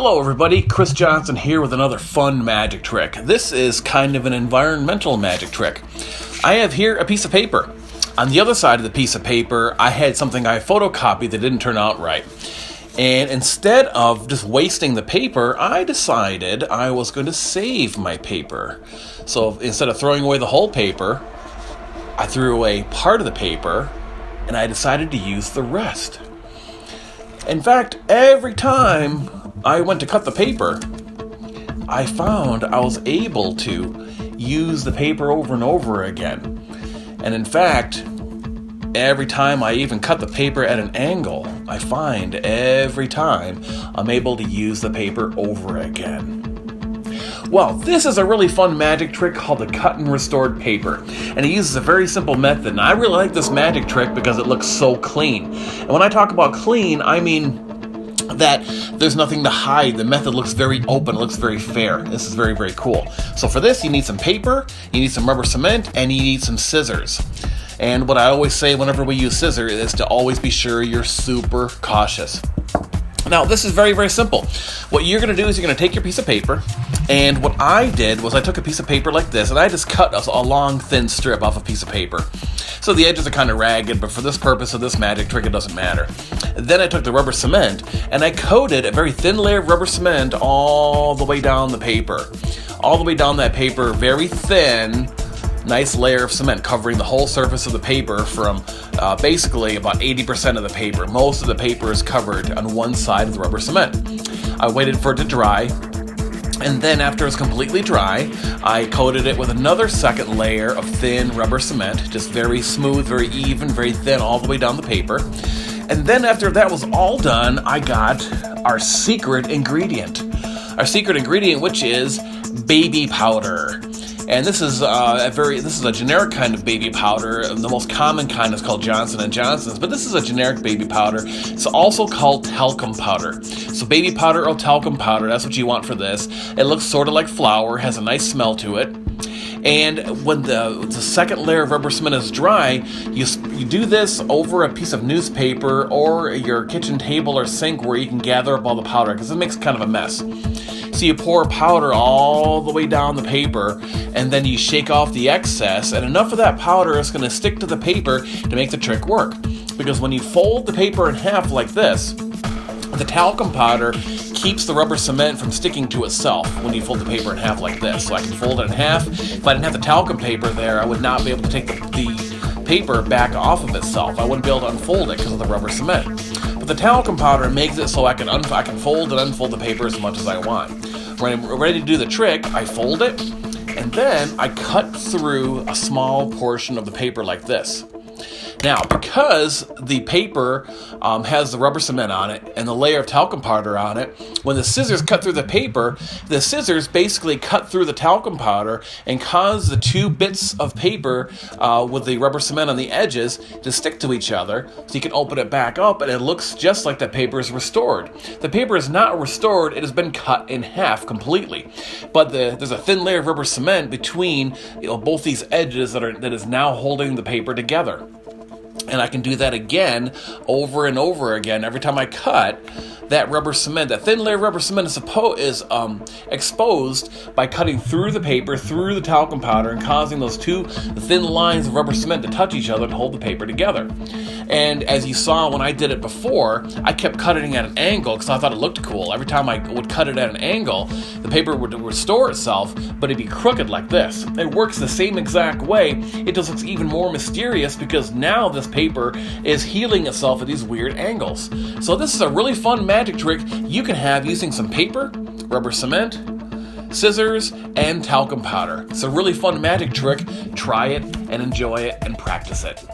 Hello everybody, Chris Johnson here with another fun magic trick. This is kind of an environmental magic trick. I have here a piece of paper. On the other side of the piece of paper, I had something I photocopied that didn't turn out right. And instead of just wasting the paper, I decided I was going to save my paper. So instead of throwing away the whole paper, I threw away part of the paper, and I decided to use the rest. In fact, every time I went to cut the paper, I found I was able to use the paper over and over again. And in fact, every time I even cut the paper at an angle, I find every time I'm able to use the paper over again. Well, this is a really fun magic trick called the cut and restored paper. And it uses a very simple method. And I really like this magic trick because it looks so clean. And when I talk about clean, I mean that there's nothing to hide. The method looks very open, looks very fair. This is very, very cool. So for this, you need some paper, you need some rubber cement, and you need some scissors. And what I always say whenever we use scissors is to always be sure you're super cautious. Now, this is very, very simple. What you're going to do is you're going to take your piece of paper, and what I did was I took a piece of paper like this, and I just cut a long, thin strip off a piece of paper. So the edges are kind of ragged, but for this purpose of this magic trick, it doesn't matter. Then I took the rubber cement, and I coated a very thin layer of rubber cement all the way down the paper. All the way down that paper, very thin, nice layer of cement covering the whole surface of the paper from basically about 80% of the paper. Most of the paper is covered on one side of the rubber cement. I waited for it to dry, and then after it's completely dry, I coated it with another second layer of thin rubber cement, just very smooth, very even, very thin all the way down the paper. And then after that was all done, I got our secret ingredient. Our secret ingredient, which is baby powder. And this is a generic kind of baby powder. The most common kind is called Johnson & Johnson's, but this is a generic baby powder. It's also called talcum powder. So baby powder or talcum powder, that's what you want for this. It looks sort of like flour, has a nice smell to it. And when the second layer of rubber cement is dry, you do this over a piece of newspaper or your kitchen table or sink where you can gather up all the powder, because it makes kind of a mess. So you pour powder all the way down the paper, and then you shake off the excess, and enough of that powder is going to stick to the paper to make the trick work. Because when you fold the paper in half like this, the talcum powder keeps the rubber cement from sticking to itself when you fold the paper in half like this. So I can fold it in half. If I didn't have the talcum paper there, I would not be able to take the paper back off of itself. I wouldn't be able to unfold it because of the rubber cement. But the talcum powder makes it so I can fold and unfold the paper as much as I want. When I'm ready to do the trick, I fold it, and then I cut through a small portion of the paper like this. Now, because the paper has the rubber cement on it and the layer of talcum powder on it, when the scissors cut through the paper, the scissors basically cut through the talcum powder and cause the two bits of paper with the rubber cement on the edges to stick to each other, so you can open it back up and it looks just like the paper is restored. The paper is not restored, it has been cut in half completely. But there's a thin layer of rubber cement between both these edges that is now holding the paper together. And I can do that again, over and over again. Every time I cut, that rubber cement, that thin layer of rubber cement is exposed by cutting through the paper, through the talcum powder, and causing those two thin lines of rubber cement to touch each other and hold the paper together. And as you saw when I did it before, I kept cutting at an angle because I thought it looked cool. Every time I would cut it at an angle, the paper would restore itself, but it'd be crooked like this. It works the same exact way. It just looks even more mysterious because now this paper is healing itself at these weird angles. So this is a really fun magic trick you can have using some paper, rubber cement, scissors, and talcum powder. It's a really fun magic trick. Try it and enjoy it and practice it.